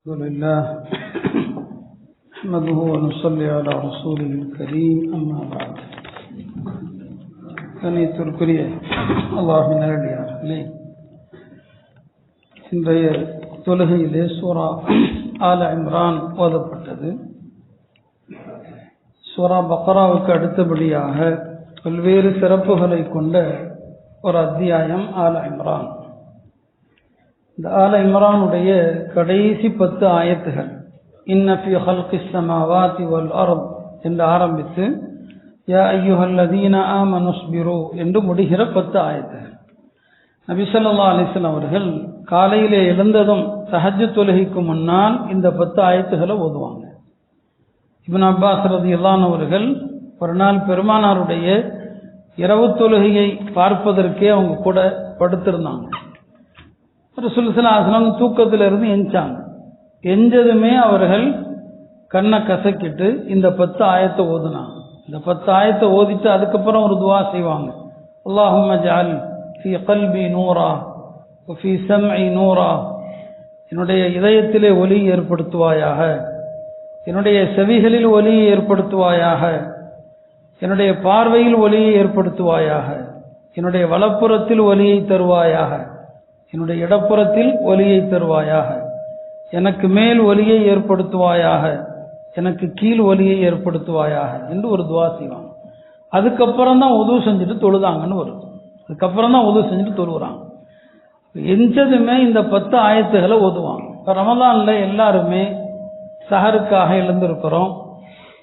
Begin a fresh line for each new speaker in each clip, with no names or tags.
الحمد لله نحمده ونصلي على رسوله الكريم أما بعد கணித்திற்குரிய அல்லாஹ்வின் நல்லடியார்களே, இன்றைய தொழுகையிலே சூரா ஆல இம்ரான் ஓதப்பட்டது. சூரா பக்ராவுக்கு அடுத்தபடியாக பல்வேறு சிறப்புகளை கொண்ட ஒரு அத்தியாயம் ஆல இம்ரான். இந்த ஆல இம்ரானுடைய கடைசி 10 ஆயத்துகள் இன்ன ஃபீ ஹல்கிஸ் ஸமாவாதி வல் அர்த் என்று ஆரம்பித்து யா அய்யுஹல்லதீன ஆமனுஸ்பிரு என்று முடிகிற 10 ஆயத்துகள். நபி ஸல்லல்லாஹு அலைஹி வஸல்லம் அவர்கள் காலையிலே எழுந்ததும் தஹஜ்ஜுத் தொழுகைக்கு முன்னால் இந்த 10 ஆயத்துகளை ஓதுவாங்க. இப்னு அப்பாஸ் ரலியல்லாஹு அன்ஹு அவர்கள் ஒரு நாள் பெருமானாருடைய இரவு தொழுகையை பார்ப்பதற்கே அவங்க கூட படுத்திருந்தாங்க. ரசூல் ஸல்லல்லாஹு அலைஹி வஸல்லம் தூக்கத்திலிருந்து எஞ்சாங்க. எஞ்சதுமே அவர்கள் கண்ணை கசக்கிட்டு இந்த 10 ஆயத்தை ஓதுனாங்க. இந்த 10 ஆயத்தை ஓதிட்டு அதுக்கப்புறம் ஒரு துவா செய்வாங்க. அல்லாஹும்ம ஜஅல் ஃபீ கல்பி நூரா வ ஃபீ ஸம்இ நூரா, என்னுடைய இதயத்திலே ஒளி ஏற்படுத்துவாயாக, என்னுடைய செவிகளில் ஒளியை ஏற்படுத்துவாயாக, என்னுடைய பார்வையில் ஒளியை ஏற்படுத்துவாயாக, என்னுடைய வலப்புறத்தில் ஒளியை தருவாயாக, என்னுடைய இடப்புறத்தில் ஒளியை தருவாயாக, எனக்கு மேல் ஒளியை ஏற்படுத்துவாயாக, எனக்கு கீழ் ஒளியை ஏற்படுத்துவாயாக என்று ஒரு துவா செய்வாங்க. அதுக்கப்புறம் தான் உது செஞ்சுட்டு தொழுதாங்கன்னு வரும். அதுக்கப்புறம் தான் உது செஞ்சுட்டு தொழுகிறாங்க. எஞ்சதுமே இந்த 10 ஆயத்துகளை ஓதுவாங்க. இப்போ ரமலான்ல எல்லாருமே சஹருக்காக எழுந்திருக்கிறோம்.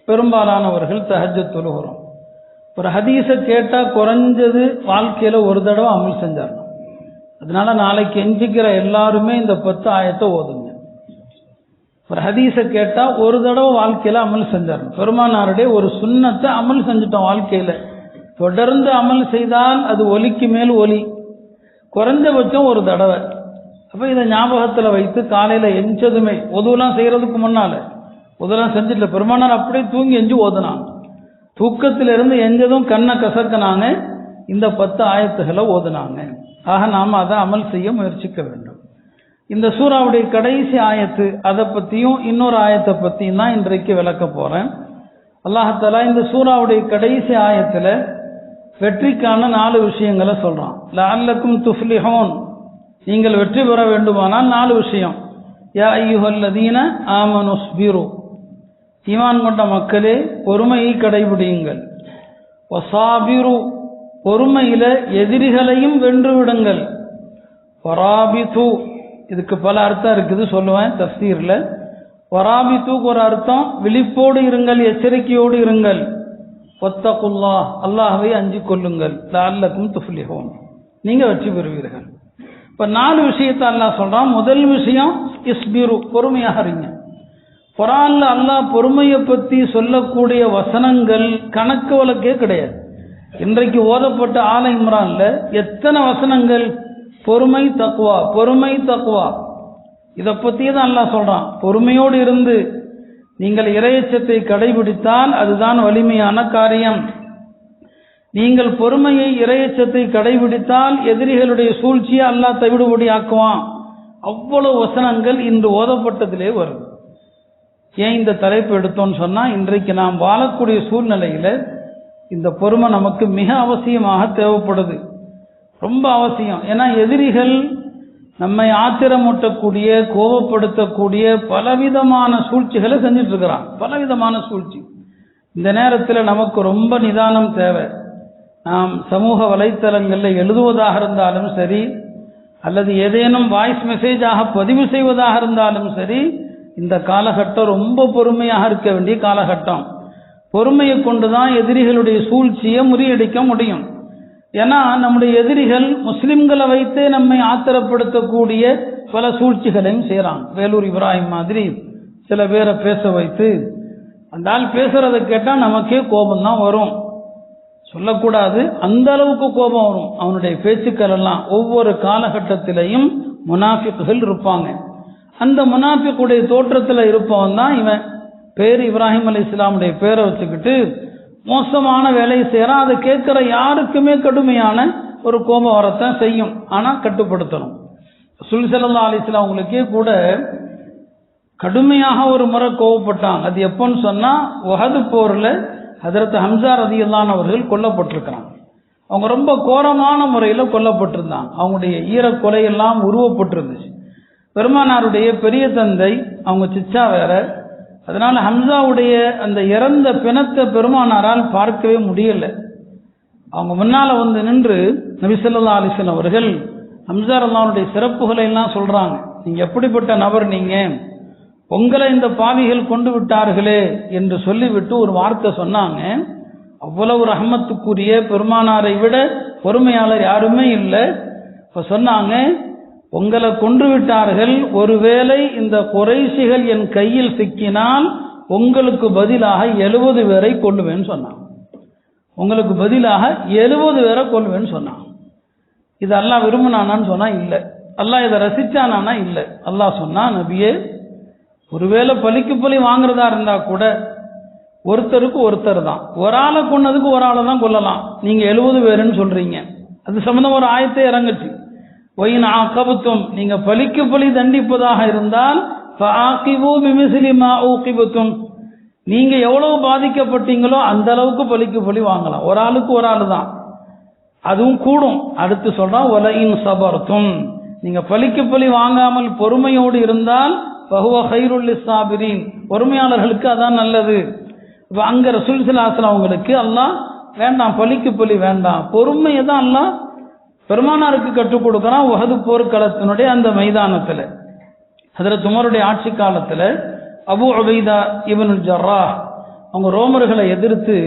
பெரும்பாலானவர்கள் தஹஜ்ஜுத் தொழுகிறோம். ஒரு ஹதீஸை கேட்டால் குறைஞ்சது வாழ்க்கையில் ஒரு தடவை அமல் செஞ்சாங்க. அதனால நாளைக்கு எஞ்சிக்கிற எல்லாருமே இந்த 10 ஆயத்தை ஓதுங்க. ஒரு ஹதீஸை கேட்டால் ஒரு தடவை வாழ்க்கையில் அமல் செஞ்சாங்க. பெருமானாருடைய ஒரு சுன்னத்தை அமல் செஞ்சுட்டோம். வாழ்க்கையில் தொடர்ந்து அமல் செய்தால் அது ஒலிக்கு மேல் ஒலி, குறைஞ்சபட்சம் ஒரு தடவை. அப்போ இதை ஞாபகத்தில் வைத்து காலையில் எஞ்சதுமே உதுவெல்லாம் செய்கிறதுக்கு முன்னால் உதவெல்லாம் செஞ்சுட்டு பெருமானார் அப்படியே தூங்கி எஞ்சி ஓதுனாங்க. தூக்கத்திலிருந்து எஞ்சதும் கண்ணை கசக்கினாங்க, இந்த 10 ஆயத்துகளை ஓதுனாங்க. ஆக நாம் அதை அமல் செய்ய முயற்சிக்க வேண்டும். இந்த சூறாவுடைய கடைசி ஆயத்து, அதை பற்றியும் இன்னொரு ஆயத்தை பற்றியும் தான் இன்றைக்கு விளக்க போகிறேன். அல்லாஹ் தஆலா இந்த சூறாவுடைய கடைசி ஆயத்தில் வெற்றிக்கான 4 விஷயங்களை சொல்கிறான். லஅல்லக்கும் துஃப்லிஹூன், நீங்கள் வெற்றி பெற வேண்டுமானால் 4 விஷயம். யா அய்யுஹல்லதீன ஆமனுஸ்பிரு, ஈமான் கொண்ட மக்களே பொறுமையை கடைபிடியுங்கள். வஸாபிரு, பொறுமையில எதிரிகளையும் வென்று விடுங்கள். வராபிது, இதுக்கு பல அர்த்தம் இருக்குது, சொல்லுவேன் தஃசீர்ல. வராபித்துக்கு ஒரு அர்த்தம் விழிப்போடு இருங்கள், எச்சரிக்கையோடு இருங்கள். வத்தகுல்லாஹ், அல்லாஹ்வை அஞ்சிக் கொள்ளுங்கள். லஅல்லக்கும் துஃப்லிஹூன், நீங்க வெற்றி பெறுவீர்கள். இப்ப 4 விஷயத்தை அல்லாஹ் சொல்றான். முதல் விஷயம் இஸ்பிரு, பொறுமையாக இருங்க. குர்ஆன்ல அல்லாஹ் பொறுமையை பற்றி சொல்லக்கூடிய வசனங்கள் கணக்கு வழக்கே கிடையாது. இன்றைக்கு ஓதப்பட்ட ஆல இம்ரான்ல எத்தனை வசனங்கள் பொறுமை தக்வா, பொறுமை தக்வா, இதை பற்றி தான் அல்லாஹ் சொல்றான். பொறுமையோடு இருந்து நீங்கள் இறையச்சத்தை கடைபிடித்தால் அதுதான் வலிமையான காரியம். நீங்கள் பொறுமையை இறையச்சத்தை கடைபிடித்தால் எதிரிகளுடைய சூழ்ச்சியை அல்லாஹ் தவிடுபடி ஆக்குவான். அவ்வளவு வசனங்கள் இன்று ஓதப்பட்டதிலே வரும். ஏன் இந்த தலைப்பு எடுத்தோன்னு சொன்னா, இன்றைக்கு நாம் வாழக்கூடிய சூழ்நிலையில இந்த பொறுமை நமக்கு மிக அவசியமாக தேவைப்படுது, ரொம்ப அவசியம். ஏன்னா எதிரிகள் நம்மை ஆத்திரமூட்டக்கூடிய, கோபப்படுத்தக்கூடிய பலவிதமான சூழ்ச்சிகளை செஞ்சுட்டு இருக்கிறான். பலவிதமான சூழ்ச்சி. இந்த நேரத்தில் நமக்கு ரொம்ப நிதானம் தேவை. நாம் சமூக வலைத்தளங்களில் எழுதுவதாக இருந்தாலும் சரி, அல்லது ஏதேனும் வாய்ஸ் மெசேஜாக பதிவு செய்வதாக இருந்தாலும் சரி, இந்த காலகட்டம் ரொம்ப பொறுமையாக இருக்க வேண்டிய காலகட்டம். பொறுமையை கொண்டுதான் எதிரிகளுடைய சூழ்ச்சியை முறியடிக்க முடியும். ஏன்னா நம்முடைய எதிரிகள் முஸ்லிம்களை வைத்தே நம்மை ஆத்திரப்படுத்தக்கூடிய பல சூழ்ச்சிகளையும் செய்யறாங்க. வேலூர் இப்ராஹிம் மாதிரி சில பேரை பேச வைத்து, அந்த ஆள் பேசுறதை கேட்டால் நமக்கே கோபம் தான் வரும், சொல்லக்கூடாது, அந்த அளவுக்கு கோபம் வரும் அவனுடைய பேச்சுக்கள் எல்லாம். ஒவ்வொரு காலகட்டத்திலையும் முனாஃபிக்குகள் இருப்பாங்க. அந்த முனாஃபிக்குடைய தோற்றத்தில் இருப்பவன் தான் இவன். பேர் இப்ராஹிம் அலைஹிஸ்ஸலாமுடைய பேரை வச்சுக்கிட்டு மோசமான வேலையை செய்யறான். அதை கேட்கிற யாருக்குமே கடுமையான ஒரு கோபம் வரத்தான் செய்யும். ஆனால் கட்டுப்படுத்தணும். ரசூல் ஸல்லல்லாஹு அலைஹி வஸல்லம் அவங்களுக்கே கூட கடுமையாக ஒரு முறை கோவப்பட்டாங்க. அது எப்போன்னு சொன்னா, உஹது போர்ல ஹஜ்ரத் ஹம்சா ரலியல்லாஹு அவர்கள் கொல்லப்பட்டிருக்கிறாங்க. அவங்க ரொம்ப கோரமான முறையில் கொல்லப்பட்டிருந்தாங்க. அவங்களுடைய ஈரக்கொலையெல்லாம் உருவப்பட்டிருந்துச்சு. பெருமானாருடைய பெரிய தந்தை அவங்க சிச்சா வேற, அதனால ஹம்சாவுடைய அந்த இறந்த பிணத்தை பெருமானாரால் பார்க்கவே முடியல. அவங்க முன்னால வந்து நின்று நபி ஸல்லல்லாஹு அலைஹி வஸல்லம் அவர்கள் ஹம்சா ரலியல்லாஹுடைய சிறப்புகளை எல்லாம் சொல்றாங்க. நீங்க எப்படிப்பட்ட நபர், நீங்க உங்களை இந்த பாவிகள் கொண்டு விட்டார்களே என்று சொல்லிவிட்டு ஒரு வார்த்தை சொன்னாங்க. அவ்வளவு ரஹமத்துக்குரிய பெருமானாரை விட பொறுமையாளர் யாருமே இல்லை. இப்ப சொன்னாங்க, உங்களை கொன்று விட்டார்கள், ஒருவேளை இந்த குறைஷிகள் என் கையில் சிக்கினால் உங்களுக்கு பதிலாக 70 பேரை கொல்லுவேன்னு சொன்னாங்க. உங்களுக்கு பதிலாக 70 பேரை கொல்லுவேன்னு சொன்னாங்க. இது அல்லாஹ் விரும்பினானான்னு சொன்னா இல்லை. அல்லாஹ் இதை ரசிச்சானா இல்லை. அல்லாஹ் சொன்னா, நபியே, ஒருவேளை பலிக்கு பலி வாங்குறதா இருந்தா கூட ஒருத்தருக்கு ஒருத்தர் தான், ஒரு ஆளை கொன்னதுக்கு ஒரு ஆளை தான் கொல்லலாம். நீங்க 70 பேருன்னு சொல்றீங்க. அது சம்பந்தம் ஒரு ஆயத்தை இறங்குச்சு. ஒயின் ஆகபத்தும், நீங்க பலிக்கு பலி தண்டிப்பதாக இருந்தால் நீங்க எவ்வளவு பாதிக்கப்பட்டீங்களோ அந்த அளவுக்கு பலிக்கு பலி வாங்கலாம். ஒரு ஆளுக்கு ஒரு ஆளு தான், அதுவும் கூடும். அடுத்து சொல்றான், ஒலையின் சபர்த்தும், நீங்க பலிக்கு பலி வாங்காமல் பொறுமையோடு இருந்தால் ஃபஹுவ கைருல் லிஸ்ஸாபிரீன், பொறுமையாளர்களுக்கு அதான் நல்லது. இப்போ அங்க ரசூல் ஸல்லல்லாஹு அலைஹி வஸல்லம் அவங்களுக்கு அல்லாஹ் வேண்டாம், பலிக்கு பலி வேண்டாம், பொறுமையை தான் அல்லாஹ் பெருமானாருக்கு கற்றுக் கொடுக்குறான். உஹது போர்க்களத்தினுடைய அந்த மைதானத்தில் ஹஜ்ரத் உமருடைய ஆட்சி காலத்தில் அபு உபைதா இப்னுல் ஜர்ராஹ் அவங்க ரோமர்களை எதிர்த்து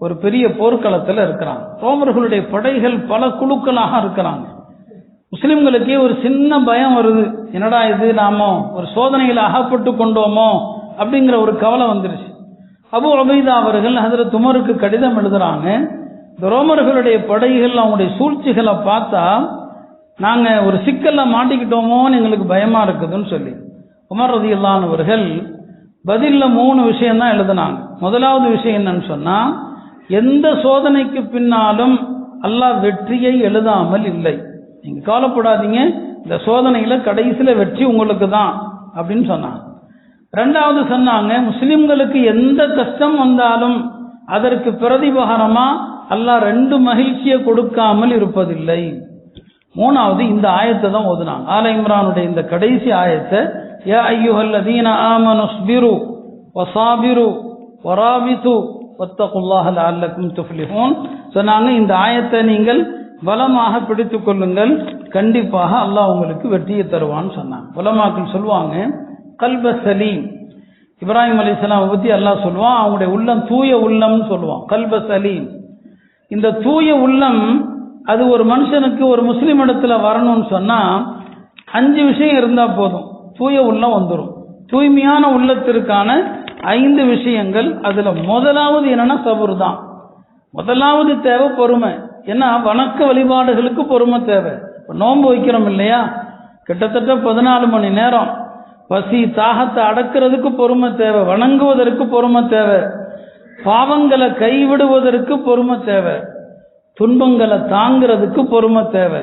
ஒரு பெரிய போர்க்களத்தில் இருக்கிறாங்க. ரோமர்களுடைய படைகள் பல குழுக்களாக இருக்கிறாங்க. முஸ்லிம்களுக்கே ஒரு சின்ன பயம் வருது, என்னடா இது, நாம ஒரு சோதனையில் அகப்பட்டு கொண்டோமோ அப்படிங்கிற ஒரு கவலை வந்துருச்சு. அபு உபைதா அவர்கள் ஹஜ்ரத் உமருக்கு கடிதம் எழுதுறாங்க. இந்த ரோமர்களுடைய படைகள் அவங்களுடைய சூழ்ச்சிகளை பார்த்தா நாங்க ஒரு சிக்கல்ல மாட்டிக்கிட்டோமோன்னு எங்களுக்கு பயமா இருக்குதுன்னு சொல்லி உமர் ரலியல்லாஹு அன்ஹு அவர்கள் பதில்ல 3 விஷயம் தான் எழுதினாங்க. முதலாவது விஷயம் என்னன்னு சொன்னா, எந்த சோதனைக்கு பின்னாலும் அல்லாஹ் வெற்றியை எழுதாமல் இல்லை, நீங்க கவலைப்படாதீங்க, இந்த சோதனையில கடைசியில வெற்றி உங்களுக்கு தான் அப்படின்னு சொன்னாங்க. ரெண்டாவது சொன்னாங்க, முஸ்லிம்களுக்கு எந்த கஷ்டம் வந்தாலும் அதற்கு பிரதிபகாரமா அல்லாஹ் 2 மகிழ்ச்சியை கொடுக்காமல் இருப்பதில்லை. மூணாவது இந்த ஆயத்தை தான் ஓதுனாங்க. ஆல இம்ரானுடைய இந்த கடைசி ஆயத்தை, யா அய்யுஹல்லதீன ஆமனுஸ்பிரு வஸாபிரு வராபிது வத்தகுல்லாஹ லஅல்லக்கும் துஃப்லிஹூன் சொன்னாங்க. இந்த ஆயத்தை நீங்கள் பலமாக பிடித்துக் கொள்ளுங்கள், கண்டிப்பாக அல்லாஹ் உங்களுக்கு வெற்றியை தருவான்னு சொன்னாங்க. உலமாக்கள் சொல்லுவாங்க, கல்ப சலீம், இப்ராஹிம் அலைஹிஸ்ஸலாம் பத்தி அல்லாஹ் சொல்லுவான், அவங்களுடைய உள்ளம் தூய உள்ளம்னு சொல்லுவான். கல்ப சலீம், இந்த தூய உள்ளம் அது ஒரு மனுஷனுக்கு ஒரு முஸ்லிம் இடத்துல வரணும்னு சொன்னா 5 விஷயம் இருந்தா போதும், தூய உள்ளம் வந்துடும். தூய்மையான உள்ளத்திற்கான 5 விஷயங்கள். அதுல முதலாவது என்னன்னா சபுர் தான். முதலாவது தேவை பொறுமை. ஏன்னா வணக்க வழிபாடுகளுக்கு பொறுமை தேவை. நோன்பு வைக்கிறோம் இல்லையா, கிட்டத்தட்ட 14 மணி நேரம் பசி தாகத்தை அடக்கிறதுக்கு பொறுமை தேவை, வணங்குவதற்கு பொறுமை தேவை, பாவங்களை கைவிடுவதற்கு பொறுமை தேவை, துன்பங்களை தாங்கிறதுக்கு பொறுமை தேவை,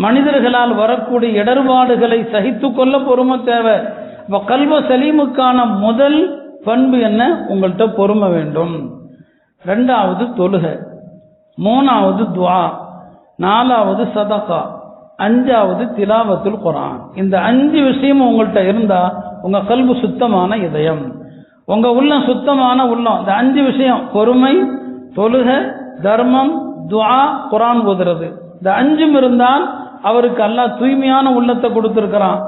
மனிதர்களால் வரக்கூடிய இடர்பாடுகளை சகித்து கொள்ள பொறுமை தேவை. இப்போ கல்வ சலீமுக்கான முதல் பண்பு என்ன? உங்கள்கிட்ட பொறுமை வேண்டும். 2வது தொழுகை, 3வது துஆ, 4வது சதகா, 5வது திலாவத்துல் குர்ஆன். இந்த 5 விஷயம் உங்கள்கிட்ட இருந்தா உங்க கல்பு சுத்தமான இதயம், உங்க உள்ளம் சுத்தமான உள்ளம். இந்த 5 விஷயம், பொறுமை, தொழுகை, தர்மம், துஆ, குர்ஆன் ஓதுறது, இந்த 5ம் இருந்தால் அவருக்கு அல்லாஹ் தூய்மையான உள்ளத்தை கொடுத்திருக்கிறான்.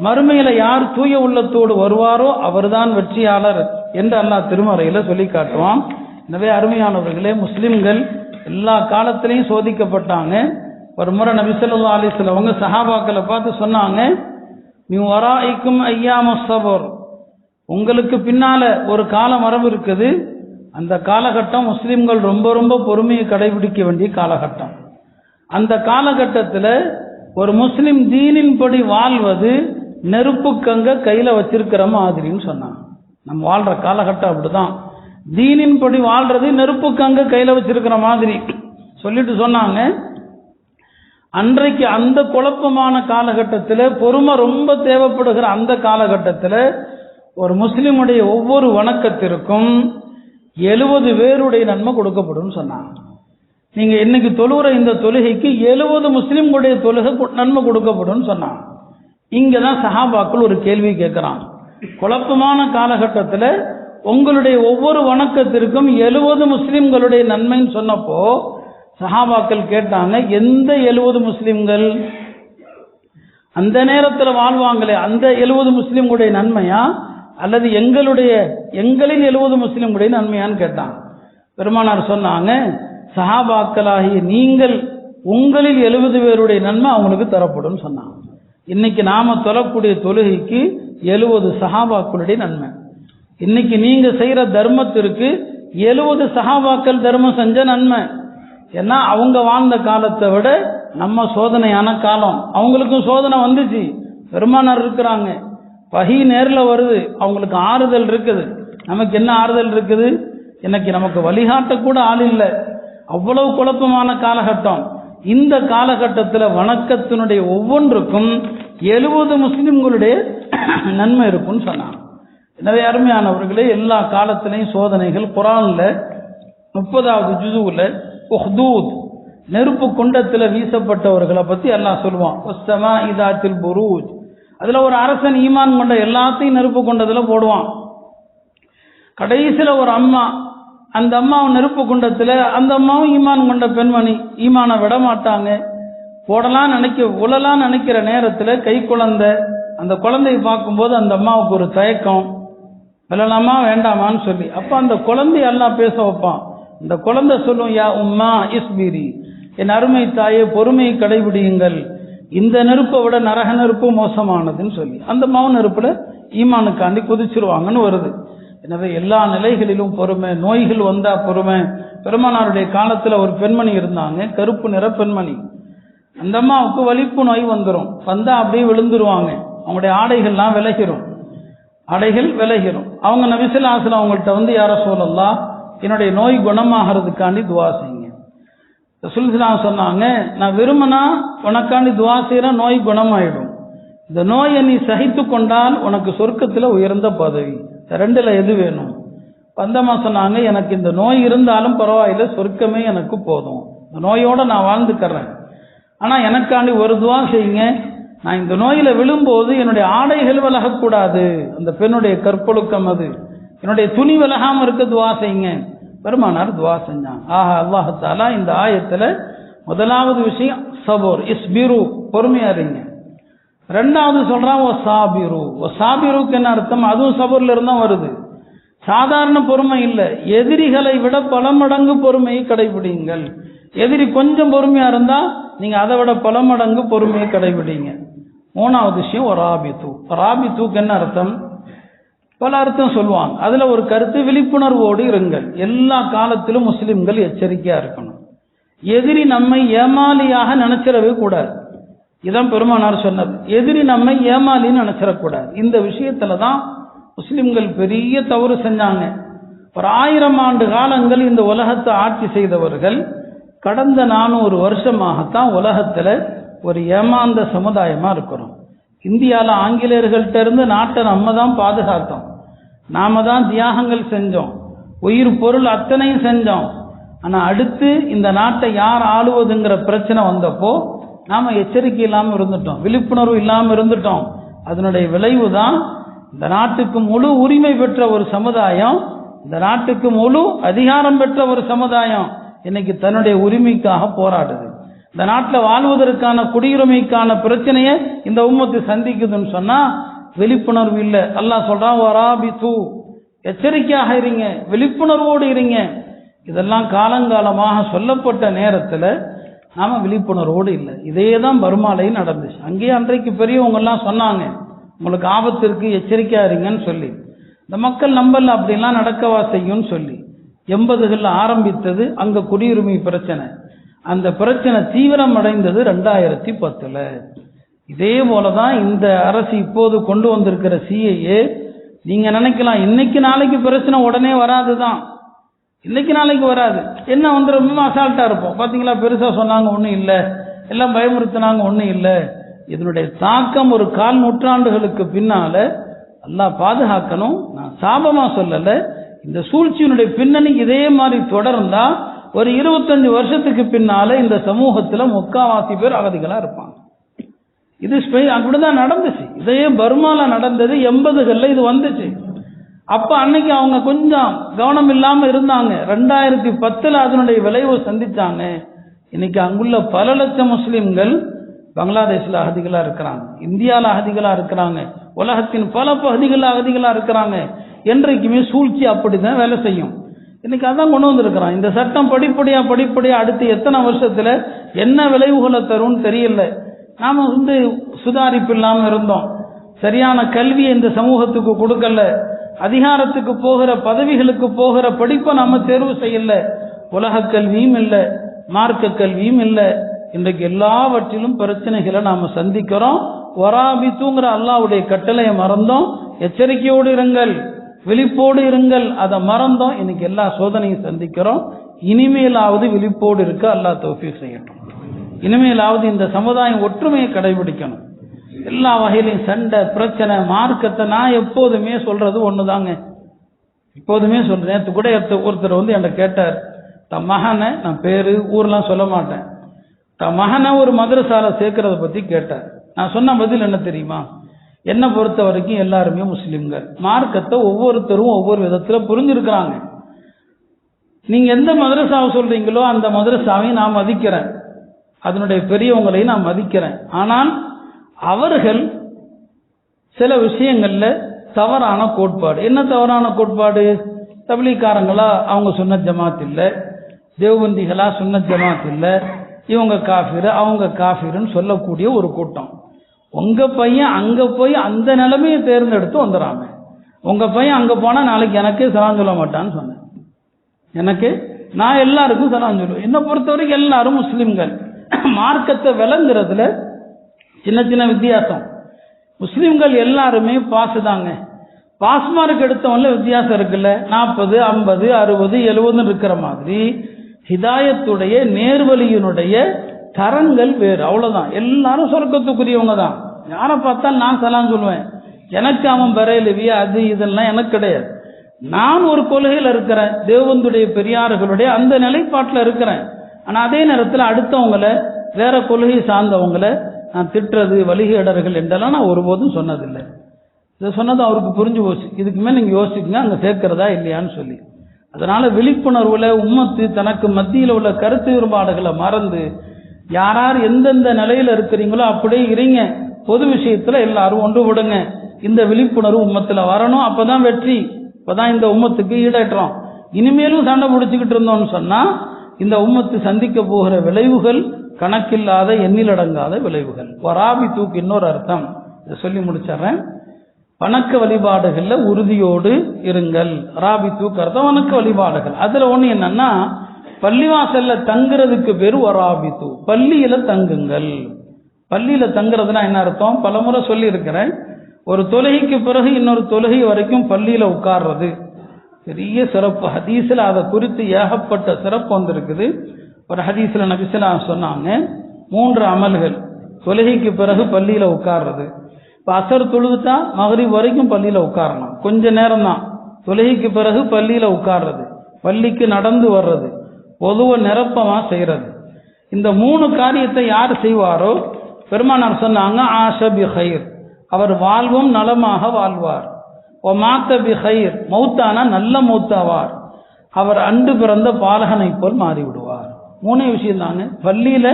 மறுமையில யார் தூய உள்ளத்தோடு வருவாரோ அவர்தான் வெற்றியாளர் என்று அல்லாஹ் திருமறையில சொல்லி காட்டுவான். எனவே அருமையானவர்களே, முஸ்லிம்கள் எல்லா காலத்திலையும் சோதிக்கப்பட்டாங்க. ஒரு முறை நபி ஸல்லல்லாஹு அலைஹி வஸல்லம் அவங்க சஹாபாக்களை பார்த்து சொன்னாங்க, மின் வராஇக்கும் அய்யாமுஸ் ஸபர், உங்களுக்கு பின்னால ஒரு கால மரபு இருக்குது, அந்த காலகட்டம் முஸ்லிம்கள் ரொம்ப ரொம்ப பொறுமையை கடைபிடிக்க வேண்டிய காலகட்டம். அந்த காலகட்டத்தில் ஒரு முஸ்லிம் தீனின் படி வாழ்வது நெருப்பு கங்க கையில வச்சிருக்கிற மாதிரின்னு சொன்னாங்க. நம்ம வாழ்ற காலகட்டம் அப்படிதான், தீனின் படி வாழ்றது நெருப்பு கங்க கையில வச்சிருக்கிற மாதிரி சொல்லிட்டு சொன்னாங்க. அன்றைக்கு அந்த குழப்பமான காலகட்டத்தில், பொறுமை ரொம்ப தேவைப்படுகிற அந்த காலகட்டத்தில் ஒரு முஸ்லிமுடைய ஒவ்வொரு வணக்கத்திற்கும் 70 பேருடைய நன்மை கொடுக்கப்படும் சொன்னாங்க. நீங்க இன்னைக்கு தொழுகிற இந்த தொழுகைக்கு 70 முஸ்லிம்களுடைய தொழுகை நன்மை கொடுக்கப்படும் சொன்னாங்க. இங்கதான் சஹாபாக்கள் ஒரு கேள்வி கேட்கிறாங்க. குழப்பமான காலகட்டத்தில் உங்களுடைய ஒவ்வொரு வணக்கத்திற்கும் 70 முஸ்லிம்களுடைய நன்மைன்னு சொன்னப்போ சஹாபாக்கள் கேட்டாங்க, எந்த 70 முஸ்லிம்கள்? அந்த நேரத்தில் வாழ்வாங்களே அந்த 70 முஸ்லிம்களுடைய நன்மையா அல்லது எங்களின் 70 முஸ்லிம்களுடைய நன்மையான்னு கேட்டாங்க. பெருமானார் சொன்னாங்க, சஹாபாக்களாகிய நீங்கள் உங்களில் 70 பேருடைய நன்மை அவங்களுக்கு தரப்படும் சொன்னாங்க. இன்னைக்கு நாம தொழக்கூடிய தொழுகைக்கு 70 சஹாபாக்களுடைய நன்மை. இன்னைக்கு நீங்க செய்யற தர்மத்திற்கு 70 சஹாபாக்கள் தர்மம் செஞ்ச நன்மை. ஏன்னா அவங்க வாழ்ந்த காலத்தை விட நம்ம சோதனையான காலம். அவங்களுக்கும் சோதனை வந்துச்சு. பெருமானார் இருக்கிறாங்க, வஹி நேரில் வருது, அவங்களுக்கு ஆறுதல் இருக்குது. நமக்கு என்ன ஆறுதல் இருக்குது? இன்னைக்கு நமக்கு வழிகாட்ட கூட ஆள் இல்லை. அவ்வளவு குழப்பமான காலகட்டம். இந்த காலகட்டத்தில் வணக்கத்தினுடைய ஒவ்வொன்றுக்கும் 70 முஸ்லிம்களுடைய நன்மை இருக்கும்னு சொன்னாங்க. எனவே அருமையானவர்களே, எல்லா காலத்திலையும் சோதனைகள். குர்ஆன்ல 30வது ஜுஸுல உஹ்தூத் நெருப்பு குண்டத்தில் வீசப்பட்டவர்களை பத்தி அல்லாஹ் சொல்லுவான். வஸ்ஸமாஇ ஸாத்தில் புரூஜ். அதுல ஒரு அரசன் ஈமான் கொண்ட எல்லாத்தையும் நெருப்பு குண்டத்தில் போடுவான். கடைசியில் ஒரு அம்மா, அந்த அம்மாவும் நெருப்பு குண்டத்தில், அந்த அம்மாவும் ஈமான் கொண்ட பெண்மணி, ஈமானை விட மாட்டாங்க. உழலாம் நினைக்கிற நேரத்தில் கை குழந்தை, அந்த குழந்தையை பார்க்கும்போது அந்த அம்மாவுக்கு ஒரு தயக்கம், விழலாமா வேண்டாமான்னு சொல்லி. அப்போ அந்த குழந்தைய எல்லாம் பேச வைப்பான். அந்த குழந்தை சொல்லும், யா உம்மா இஸ்பிரி, என் அருமை தாயே பொறுமையை கடைபிடியுங்கள், இந்த நெருப்பை விட நரக நெருப்பு மோசமானதுன்னு சொல்லி அந்த அம்மாவும் நெருப்புல ஈமானுக்காண்டி குதிச்சிருவாங்கன்னு வருது. எனவே எல்லா நிலைகளிலும் பொறுமை. நோய்கள் வந்தா பொறுமை. பெருமானாருடைய காலத்துல ஒரு பெண்மணி இருந்தாங்க, கருப்பு நிற பெண்மணி. அந்த அம்மாவுக்கு வலிப்பு நோய் வந்துடும். வந்தா அப்படியே விழுந்துருவாங்க. அவங்களுடைய ஆடைகள்லாம் விலகிரும். அவங்க நபி ஸல்லல்லாஹு அலைஹி வஸல்லம் அவங்கள்ட்ட வந்து, யா ரசூலல்லாஹ், என்னுடைய நோய் குணமாகிறதுக்காண்டி துவா செய்யுங்க. ரசூல் ஸல்லல்லாஹு அலைஹி சொன்னாங்க, நான் விரும்பினா உனக்காண்டி துவா செய்யற நோய் குணமாயிடும். இந்த நோயை நீ சகித்து கொண்டால் உனக்கு சொர்க்கத்தில் உயர்ந்த பதவி. ரெண்டுல எது வேணும்? பந்தமா சொன்னாங்க, எனக்கு இந்த நோய் இருந்தாலும் பரவாயில்லை, சொர்க்கமே எனக்கு போதும், இந்த நோயோட நான் வாழ்ந்துக்கிறேன். ஆனா எனக்காண்டி ஒரு துவா செய்யுங்க, நான் இந்த நோயில விழும்போது என்னுடைய ஆடைகள் விலகக்கூடாது, அந்த பெண்ணுடைய கற்பொழுக்கம் அது, என்னுடைய துணி விலகாம இருக்க துவா செய்யுங்க. பெருமானார் துவா செஞ்சாங்க. அல்லாஹ் தஆலா இந்த ஆயத்துல முதலாவது விஷயம் சபூர், இஸ்பிரு, பொறுமையா இருங்க. ரெண்டாவது சொல்றான் ஒசாபிரு. ஒசாபிருக்கு என்ன அர்த்தம்? அதுவும் சபூர்ல இருந்தா வருது. சாதாரண பொறுமை இல்லை, எதிரிகளை விட பல மடங்கு பொறுமையை கடைபிடிங்கள். எதிரி கொஞ்சம் பொறுமையா இருந்தா நீங்க அதை விட பல மடங்கு பொறுமையை கடைபிடிங்க. மூணாவது விஷயம் ராபித்து. ராபித்துக்கு என்ன அர்த்தம்? பல அர்த்தம் சொல்லுவாங்க. அதுல ஒரு கருத்து, விழிப்புணர்வோடு இருங்கள். எல்லா காலத்திலும் முஸ்லிம்கள் எச்சரிக்கையா இருக்கணும். எதிரி நம்மை ஏமாலியாக நினைச்சிடவே கூடாது. இதான் பெருமானார் சொன்னது. எதிரி நம்மை ஏமாலின்னு நினைச்சிடக்கூடாது. இந்த விஷயத்துலதான் முஸ்லிம்கள் பெரிய தவறு செஞ்சாங்க. ஒரு 1000 ஆண்டு காலங்கள் இந்த உலகத்தை ஆட்சி செய்தவர்கள் கடந்த 400 வருஷமாகத்தான் உலகத்துல ஒரு ஏமாந்த சமுதாயமா இருக்கிறோம். இந்தியாவில் ஆங்கிலேயர்கள்ட்ட இருந்து நாட்டை நம்ம தான் பாதுகாத்தோம், நாம தான் தியாகங்கள் செஞ்சோம், உயிர் பொருள் அத்தனையும் செஞ்சோம். ஆனா அடுத்து இந்த நாட்டை யார் ஆளுவதுங்கிற பிரச்சனை வந்தப்போ நாம எச்சரிக்கை இல்லாம இருந்துட்டோம், விழிப்புணர்வு இல்லாம இருந்துட்டோம். அதனுடைய விளைவு தான் இந்த நாட்டுக்கு முழு உரிமை பெற்ற ஒரு சமுதாயம், இந்த நாட்டுக்கு முழு அதிகாரம் பெற்ற ஒரு சமுதாயம் இன்னைக்கு தன்னுடைய உரிமைக்காக போராடுது. இந்த நாட்டில் வாழ்வதற்கான குடியுரிமைக்கான பிரச்சனையை இந்த உம்மத்து சந்திக்குதுன்னு சொன்னா விழிப்புணர்வு இல்லை. அல்லாஹ் சொல்றான், வராபித்து, எச்சரிக்கையாக இருங்க, விழிப்புணர்வோடு இருங்க. இதெல்லாம் காலங்காலமாக சொல்லப்பட்ட நேரத்தில் நாம விழிப்புணர்வோடு இல்லை. இதே தான் பர்மாலையும் நடந்துச்சு. அங்கேயே அன்றைக்கு பெரியவங்க எல்லாம் சொன்னாங்க, உங்களுக்கு ஆபத்திற்கு எச்சரிக்கையா இருங்கன்னு சொல்லி. இந்த மக்கள் நம்பல, அப்படிலாம் நடக்கவா செய்யும்னு சொல்லி 80களில் ஆரம்பித்தது அங்க குடியுரிமை பிரச்சனை. அந்த பிரச்சனை தீவிரம் அடைந்தது 2010. இதே போலதான் இந்த அரசு இப்போது கொண்டு வந்திருக்கிற சிஏஏ. நீங்க நினைக்கலாம் இன்னைக்கு நாளைக்கு பிரச்சனை உடனே வராதுதான், இன்னைக்கு நாளைக்கு வராது. என்ன வந்து ரொம்ப அசால்ட்டா இருப்போம். பாத்தீங்களா, பெருசா சொன்னாங்க ஒண்ணும் இல்லை, எல்லாம் பயமுறுத்தினாங்க ஒண்ணும் இல்லை. இதனுடைய தாக்கம் ஒரு 4 நூற்றாண்டுகளுக்கு பின்னால அல்லாஹ் பாதுகாக்கணும். நான் சாபமா சொல்லல. இந்த சூழ்ச்சியினுடைய பின்னணி இதே மாதிரி தொடர்ந்தா ஒரு 25 வருஷத்துக்கு பின்னால இந்த சமூகத்துல முக்காவாசி பேர் அகதிகளா இருப்பாங்க. இது அப்படிதான் நடந்துச்சு. இதே பர்மால நடந்தது 80களில் இது வந்துச்சு. அப்ப அன்னைக்கு அவங்க கொஞ்சம் கவனம் இல்லாம இருந்தாங்க. 2010 அதனுடைய விளைவு சந்திச்சாங்க. இன்னைக்கு அங்குள்ள பல லட்சம் முஸ்லிம்கள் பங்களாதேஷ்ல அகதிகளா இருக்கிறாங்க, இந்தியாவில் அகதிகளா இருக்கிறாங்க, உலகத்தின் பல பகுதிகளில் அகதிகளா இருக்கிறாங்க. என்றைக்குமே சூழ்ச்சி அப்படிதான் வேலை செய்யும். இன்னைக்கு அதான் கொண்டு வந்திருக்கிறான். இந்த சட்டம் படிப்படியா அடுத்து எத்தனை வருஷத்துல என்ன விளைவுகளை தரும்னு தெரியல. நாம சுதாரிப்பு இல்லாம இருந்தோம். சரியான கல்வியை இந்த சமூகத்துக்கு கொடுக்கல. அதிகாரத்துக்கு போகிற பதவிகளுக்கு போகிற படிப்பை நாம தேர்வு செய்யல. உலக கல்வியும் இல்லை, மார்க்க கல்வியும் இல்லை. இன்றைக்கு எல்லாவற்றிலும் பிரச்சனைகளை நாம சந்திக்கிறோம். வராபித்துங்கிற அல்லாஹ்வுடைய கட்டளையை மறந்தோம். எச்சரிக்கையோடு இருங்கள், விழிப்போடு இருங்கள், அதை மறந்தோம். இன்னைக்கு எல்லா சோதனையும் சந்திக்கிறோம். இனிமேலாவது விழிப்போடு இருக்க அல்லாஹ் தௌஃபீக் செய்யட்டும். இனிமேலாவது இந்த சமுதாயம் ஒற்றுமையை கடைபிடிக்கணும். எல்லா வகையிலையும் சண்டை பிரச்சனை மார்க்கத்தை நான் எப்போதுமே சொல்றது ஒண்ணுதாங்க. எப்போதுமே சொல்றேன். நேற்று கூட ஒருத்தர் என்கிட்ட கேட்டார், தன் மகனை, நான் பேரு ஊர்லாம் சொல்ல மாட்டேன், தன் மகனை ஒரு மதரசால சேர்க்கறத பத்தி கேட்டார். நான் சொன்ன பதில் என்ன தெரியுமா? என்னை பொறுத்த வரைக்கும் எல்லாருமே முஸ்லிம்கள். மார்க்கத்தை ஒவ்வொருத்தரும் ஒவ்வொரு விதத்துல புரிஞ்சிருக்கிறாங்க. நீங்க எந்த மதரசாவை சொல்றீங்களோ அந்த மதரசாவையும் நான் மதிக்கிறேன், அதனுடைய பெரியவங்களையும் நான் மதிக்கிறேன். ஆனால் அவர்கள் சில விஷயங்கள்ல தவறான கோட்பாடு. என்ன தவறான கோட்பாடு? தப்லீக்காரங்களா அவங்க சுன்னத் ஜமாத் இல்லை, தேவபந்திகளா சுன்னத் ஜமாத் இல்லை, இவங்க காஃபிர் அவங்க காஃபிர்னு சொல்லக்கூடிய ஒரு கூட்டம். உங்க பையன் அங்க போய் அந்த நிலைமையை தேர்ந்தெடுத்து வந்துடுறாங்க. உங்க பையன் அங்க போனா நாளைக்கு எனக்கே சலாம் சொல்ல மாட்டான்னு சொன்னேன். நான் எல்லாருக்கும் சலாம் சொல்லுவேன். என்னை பொறுத்தவரைக்கும் எல்லாரும் முஸ்லிம்கள். மார்க்கத்தை விளங்குறதுல சின்ன சின்ன வித்தியாசம். முஸ்லிம்கள் எல்லாருமே பாஸ் தாங்க. பாஸ் மார்க் எடுத்தவங்கள வித்தியாசம் இருக்குல்ல, 40, 50, 60, 70 இருக்கிற மாதிரி ஹிதாயத்துடைய நேர்வழியினுடைய தரங்கள் வேறு. அவ்வளவுதான். எல்லாரும் சொர்க்கத்துக்குரியவங்க தான். யாரை பார்த்தா நான் சலாம் சொல்லுவேன். எனக்கு அவன் பரேலுவியா அது இதெல்லாம் எனக்கு கிடையாது. நான் ஒரு கொள்கையில் இருக்கிறேன், தேவபந்துடைய பெரியார்களுடைய அந்த நிலைப்பாட்டில் இருக்கிறேன். ஆனா அதே நேரத்தில் அடுத்தவங்களை வேற கொள்கை சார்ந்தவங்களை நான் திட்டுறது வழிகேடர்கள் என்றெல்லாம் நான் ஒருபோதும் சொன்னதில்லை. இதை சொன்னது அவருக்கு புரிஞ்சு போச்சு. இதுக்கு மேலே நீங்க யோசிச்சுங்க அங்க சேர்க்கிறதா இல்லையான்னு சொல்லி. அதனால விழிப்புணர்வுல உம்மத்து தனக்கு மத்தியில் உள்ள கருத்து வேறுபாடுகளை மறந்து யார் எந்தெந்த நிலையில இருக்கிறீங்களோ அப்படியே இருங்க. பொது விஷயத்துல எல்லாரும் ஒன்றுபடுங்க. இந்த விழிப்புணர்வு உம்மத்துல வரணும். அப்பதான் வெற்றி, அப்பதான் இந்த உம்மத்துக்கு ஈடேற்றோம். இனிமேலும் சண்டை பிடிச்சுக்கிட்டு இருந்தோம்னு சொன்னா இந்த உம்மத்து சந்திக்க போகிற விளைவுகள் கணக்கில்லாத எண்ணிலடங்காத விளைவுகள். வராபி தூக்கு இன்னொரு அர்த்தம் இதை சொல்லி முடிச்சிடுறேன். வணக்க வழிபாடுகள்ல உறுதியோடு இருங்கள். ராபி தூக்கு அர்த்தம் வணக்க வழிபாடுகள். அதுல ஒண்ணு என்னன்னா, பள்ளிவாசல்ல தங்குறதுக்கு பேரு வராபித்து, பள்ளியில தங்குங்கள். பள்ளியில தங்குறதுனா என்ன அர்த்தம்? பலமுறை சொல்லி இருக்கிறேன். ஒரு தொழுகைக்கு பிறகு இன்னொரு தொழுகை வரைக்கும் பள்ளியில உட்கார்றது பெரிய சிறப்பு. ஹதீஸ்ல அதை குறித்து ஏகப்பட்ட சிறப்பு வந்திருக்குது. ஒரு ஹதீஸ்ல நபி ஸல்லல்லாஹு அலைஹி வஸல்லம் சொன்னாங்க, 3 அமல்கள் தொழுகைக்கு பிறகு பள்ளியில உட்கார்றது. இப்போ அசர் தொழுதுட்டா மகரிப் வரைக்கும் பள்ளியில உட்காரணும், கொஞ்ச நேரம் தான். தொழுகைக்கு பிறகு பள்ளியில உட்கார்றது, பள்ளிக்கு நடந்து வர்றது, பொதுவை நிரப்பமா செய்யறது. இந்த 3 காரியத்தை யார் செய்வாரோ பெருமானார் சொன்னாங்க, ஆஷ பி ஹைர், அவர் வாழ்வும் நலமாக வாழ்வார். ஓ மாத்த பி ஹைர், மௌத்தானா நல்ல மௌத்தாவார். அவர் அன்று பிறந்த பாலகனை போல் மாறிவிடுவார். 3 விஷயம் தாங்க. பள்ளியில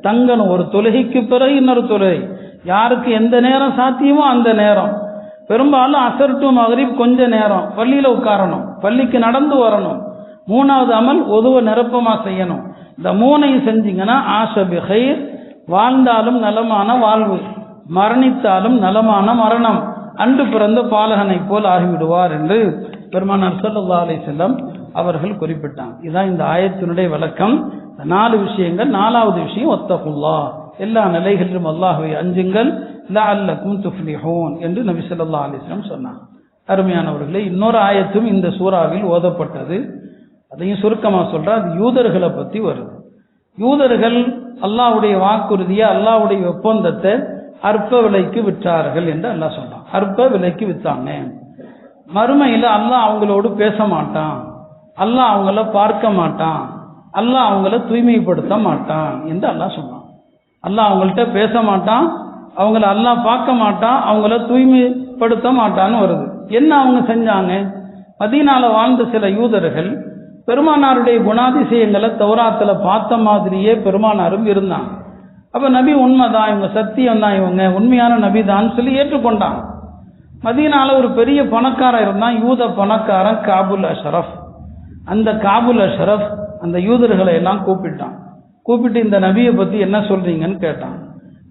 தங்கணும். ஒரு தொழுகைக்கு பிறகு இன்னொரு தொழுகை, யாருக்கு எந்த நேரம் சாத்தியமோ அந்த நேரம். பெரும்பாலும் அசர் டு மகரிப் கொஞ்ச நேரம் பள்ளியில உட்காரணும், பள்ளிக்கு நடந்து வரணும். 3வது அமல் ஒதுவ நிரப்பமா செய்யணும். இந்த 3ஐயும் செஞ்சீங்கன்னா ஆஷ பி ஹைர், வாழ்ந்தாலும் நலமான வாழ்வு, மரணித்தாலும் நலமான மரணம், அன்று பிறந்த பாலகனை போல் ஆகிவிடுவார் என்று பெருமானார் ஸல்லல்லாஹு அலைஹி வஸல்லம் அவர்கள் குறிப்பிட்டாங்க. இதுதான் இந்த ஆயத்தினுடைய விளக்கம். 4 விஷயங்கள். 4வது விஷயம் வத்தகுல்லாஹ், எல்லா நிலைகளிலும் அல்லாஹ்வை அஞ்சுங்கள், லஅல்லகும் துஃப்லிஹூன் என்று நபி ஸல்லல்லாஹு அலைஹி வஸல்லம் சொன்னாங்க. அருமையானவர்களே, இன்னொரு ஆயத்தும் இந்த சூறாவில் ஓதப்பட்டது. அதையும் சுருக்கமா சொல்ற, அது யூதர்களை பத்தி வருது. யூதர்கள் அல்லாஹ்வுடைய வாக்குறுதியை, அல்லாஹ்வுடைய ஒப்பந்தத்தை அற்ப விலைக்கு விற்றார்கள் என்று அல்லாஹ் சொல்றான். அற்ப விலைக்கு வித்தாங்க. மறுமையில அல்லாஹ் அவங்களோடு பேச மாட்டான், அல்லாஹ் அவங்கள பார்க்க மாட்டான், அல்லாஹ் அவங்கள தூய்மைப்படுத்த மாட்டான் என்று அல்லாஹ் சொன்னான். அல்லாஹ் அவங்கள்ட்ட பேச மாட்டான், அவங்கள அல்லாஹ் பார்க்க மாட்டான், அவங்கள தூய்மைப்படுத்த மாட்டான்னு வருது. என்ன அவங்க செஞ்சாங்க? மதீனால வாழ்ந்த சில யூதர்கள் பெருமானாருடைய குணாதிசயங்களை தௌராத்துல பார்த்த மாதிரியே பெருமானாரும் இருந்தாங்க. அப்ப நபி உண்மைதான், இவங்க சத்தியம் தான், இவங்க உண்மையான நபி தான் சொல்லி ஏற்றுக்கொண்டாங்க. மதீனால ஒரு பெரிய பணக்காரன் இருந்தான், யூத பணக்காரன் காபுல் அஷ்ரஃப். அந்த காபுல் அஷ்ரஃப் அந்த யூதர்களை எல்லாம் கூப்பிட்டு இந்த நபியை பத்தி என்ன சொல்றீங்கன்னு கேட்டான்.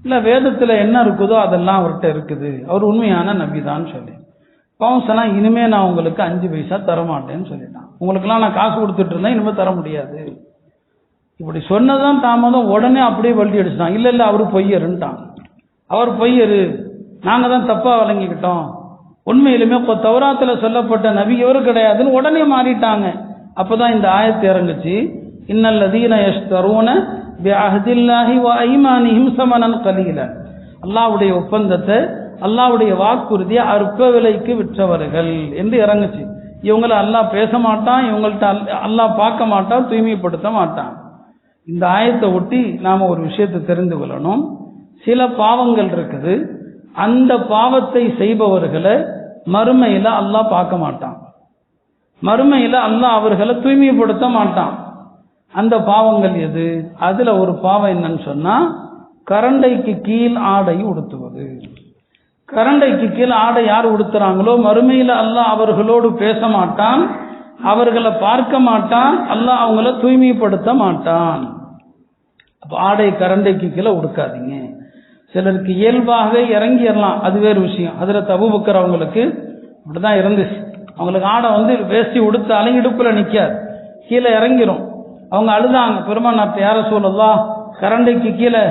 இல்ல வேதத்துல என்ன இருக்குதோ அதெல்லாம் அவர்கிட்ட இருக்குது, அவர் உண்மையான நபி தான் சொல்லி. பவுன்சனா இனிமே நான் உங்களுக்கு 5 பைசா தரமாட்டேன்னு சொல்லிட்டான். உங்களுக்கெல்லாம் நான் காசு கொடுத்துட்டு இருந்தேன், இனிமே தர முடியாது. இப்படி சொன்னதான் தாமதம் உடனே அப்படியே வள்ளி அடிச்சிட்டான். இல்ல அவரு பொய்யருன்ட்டான். அவர் பொய்யரு, நாங்க தான் தப்பா வழங்கிக்கிட்டோம், உண்மையிலுமே தௌராத்துல சொல்லப்பட்ட நபி எவரு கிடையாதுன்னு உடனே மாறிட்டாங்க. அப்பதான் இந்த ஆயத்து இறங்குச்சு, இன்னல்லதீன யஷ்தரூன பிஅஹ்தில்லாஹி வ ஐமானிஹிம் ஸமனன் கலீலா. அல்லாஹ்வுடைய ஒப்பந்தத்தை, அல்லாஹ்வுடைய வாக்குறுதியை அற்ப விலைக்கு விற்றவர்கள் என்று இறங்குச்சு. இவங்கள அல்லாஹ் பேச மாட்டான், இவங்கள்ட்ட அல்லாஹ் பார்க்க மாட்டான், தூய்மைப்படுத்த மாட்டான். இந்த ஆயத்தை ஒட்டி நாம ஒரு விஷயத்தை தெரிந்து கொள்ளணும். சில பாவங்கள் இருக்குது, அந்த பாவத்தை செய்பவர்களை மறுமையில அல்லாஹ் பார்க்க மாட்டான், மறுமையில அல்லாஹ் அவர்களை தூய்மைப்படுத்த மாட்டான். அந்த பாவங்கள் எது? அதுல ஒரு பாவம் என்னன்னு சொன்னா, கரண்டைக்கு கீழ் ஆடை உடுத்துவது. கரண்டைக்கு கீழ் ஆடை யார் உடுத்துறாங்களோ மறுமையில அல்லாஹ் அவர்களோடு பேச மாட்டான், அவர்களை பார்க்க மாட்டான், அல்லாஹ் அவங்கள தூய்மைப்படுத்த மாட்டான். அப்ப ஆடை கரண்டைக்கு கீழே உடுக்காதீங்க. சிலருக்கு இயல்பாக இறங்கிடலாம், அது வேறு விஷயம். ஹஜ்ரத் அபூபக்கர் அவங்களுக்கு அப்படிதான் இருந்துச்சு. அவங்களுக்கு ஆடை வேஷ்டி உடுத்தாலும் இடுப்புல நிக்காது, கீழே இறங்கிரும். அவங்க அழுதாங்க, பெருமானார்ட்ட யார சொல்லலாம், கரண்டைக்கு கீழே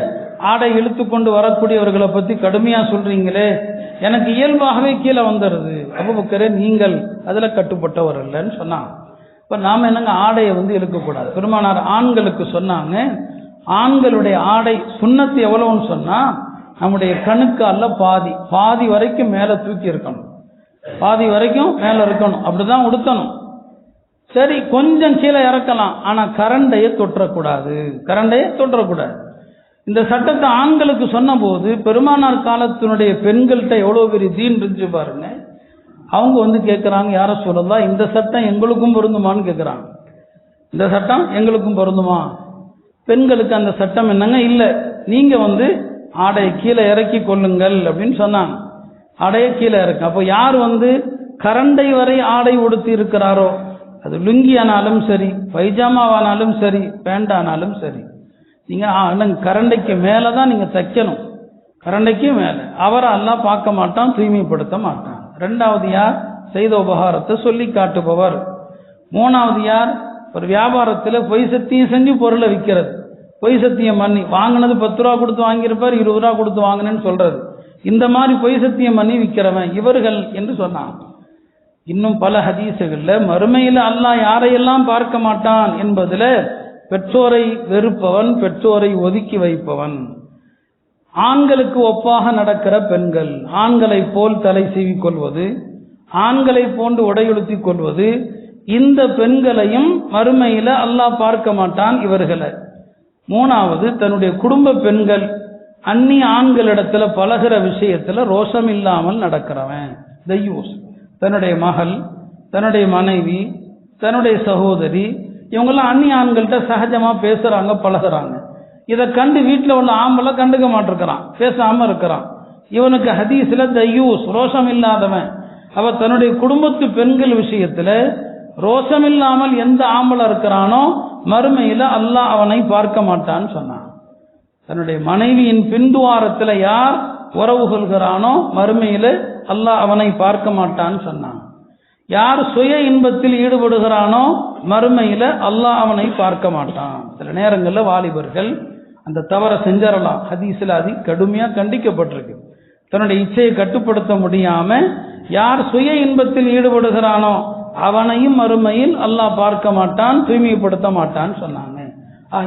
ஆடை இழுத்து கொண்டு வரக்கூடியவர்களை பத்தி கடுமையா சொல்றீங்களே, எனக்கு இயல்பாகவே கீழே வந்துடுது. அபூபக்கரே, நீங்கள் அதுல கட்டுப்பட்டவர் இல்லைன்னு சொன்னாங்க. இப்ப நாம என்னங்க ஆடையை இழுக்கக்கூடாது. பெருமானார் ஆண்களுக்கு சொன்னாங்க, ஆண்களுடைய ஆடை சுன்னத்து எவ்வளவுன்னு சொன்னா, நம்முடைய கணுக்கால பாதி வரைக்கும் மேல தூக்கி இருக்கணும், பாதி வரைக்கும் மேல இருக்கணும், அப்படிதான் உடுத்தணும். சரி, கொஞ்சம் கீழே இறக்கலாம், ஆனா கரண்டையை தொற்றக்கூடாது, கரண்டையை தொற்றக்கூடாது. இந்த சட்டத்தை ஆண்களுக்கு சொன்ன போது பெருமானார் காலத்தினுடைய பெண்கள்கிட்ட எவ்வளவு பெரிய தீன் இருந்துச்சு பாருங்க. அவங்க கேட்கிறாங்க, யார சொல்லலாம், இந்த சட்டம் எங்களுக்கும் பொருந்துமான்னு கேட்கிறாங்க. இந்த சட்டம் எங்களுக்கும் பொருந்துமா? பெண்களுக்கு அந்த சட்டம் என்னங்க, இல்ல நீங்க ஆடையை கீழே இறக்கி கொள்ளுங்கள் அப்படின்னு சொன்னாங்க. ஆடையை கீழே இறக்கு. அப்போ யார் கரண்டை வரை ஆடை உடுத்தி இருக்கிறாரோ, அது லுங்கி ஆனாலும் சரி, பைஜாமாவானாலும் சரி, பேண்ட் ஆனாலும் சரி, நீங்க கரண்டைக்கு மேலதான் நீங்க தைக்கணும், கரண்டைக்கு மேல. அவரை அல்லாஹ் பார்க்க மாட்டான், தூய்மைப்படுத்த மாட்டான். ரெண்டாவது யார்? செய்த உபகாரத்தை சொல்லி காட்டுபவர். மூணாவது யார்? ஒரு வியாபாரத்துல பொய் சத்தியம் செஞ்சு பொருளை விற்கிறது, பொய் சத்தியம் பண்ணி வாங்கினது 10 ரூபா கொடுத்து வாங்கியிருப்பார், 20 ரூபா கொடுத்து வாங்கினேன்னு சொல்றது, இந்த மாதிரி பொய் சத்தியம் பண்ணி விற்கிறவன் இவர்கள் என்று சொன்னான். இன்னும் பல ஹதீசுகள்ல மறுமையில அல்லாஹ் யாரையெல்லாம் பார்க்க மாட்டான் என்பதுல பெற்றோரை வெறுப்பவன், பெற்றோரை ஒதுக்கி வைப்பவன், ஆண்களுக்கு ஒப்பாக நடக்கிற பெண்கள், ஆண்களை போல் தலை சீவிக் கொள்வது, ஆண்களை போன்று உடையுடுத்திக் கொள்வது, இந்த பெண்களையும் மறுமையில அல்லாஹ் பார்க்க மாட்டான் இவர்களை. மூணாவது, தன்னுடைய குடும்ப பெண்கள் அந்நிய ஆண்களிடத்துல பழகிற விஷயத்துல ரோஷம் இல்லாமல் நடக்கிறவன், தய்யூஸ். தன்னுடைய மகள், தன்னுடைய மனைவி, தன்னுடைய சகோதரி, இவங்கெல்லாம் அந்நிய ஆண்கள்கிட்ட சகஜமா பேசுறாங்க, பழகுறாங்க. இதை கண்டு வீட்டில் உள்ள ஆம்பளை கண்டுக்க மாட்டிருக்கிறான், பேசாம இருக்கிறான். இவனுக்கு ஹதீஸ்ல தய்யூஸ், ரோஷம் இல்லாதவன். அவ தன்னுடைய குடும்பத்து பெண்கள் விஷயத்துல ரோஷம் இல்லாமல் எந்த ஆம்பளை இருக்கிறானோ மறுமையில அல்லாஹ் அவனை பார்க்க மாட்டான்னு சொன்னான். தன்னுடைய மனைவியின் பின்துவாரத்துல யார் உறவு கொள்கிறானோ மறுமையில அல்லாஹ் அவனை பார்க்க மாட்டான்னு சொன்னான். யார் சுய இன்பத்தில் ஈடுபடுகிறானோ மறுமையில அல்லாஹ் அவனை பார்க்க மாட்டான். சில நேரங்கள்ல வாலிபர்கள் அந்த தவறை செஞ்சிடலாம், ஹதீஸ்ல அது கடுமையா கண்டிக்கப்பட்டிருக்கு. தன்னுடைய இச்சையை கட்டுப்படுத்த முடியாம யார் சுய இன்பத்தில் ஈடுபடுகிறானோ அவனையும் மறுமையில் அல்லாஹ் பார்க்க மாட்டான், தூய்மைப்படுத்த மாட்டான்னு சொன்னாங்க.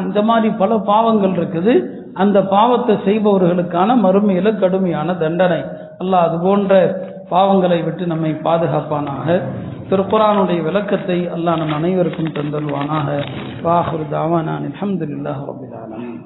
இந்த மாதிரி பல பாவங்கள் இருக்குது. அந்த பாவத்தை செய்பவர்களுக்கான மறுமையில கடுமையான தண்டனை. அல்லாஹ் அது போன்ற பாவங்களை விட்டு நம்மை பாதுகாப்பானாக. திருக்குர்ஆனுடைய விளக்கத்தை அல்லாஹ் நம் அனைவருக்கும் தந்தல்வானாக. வாஹிரு தஅவானா அல்ஹம்துலில்லாஹி ரப்பில் ஆலமீன்.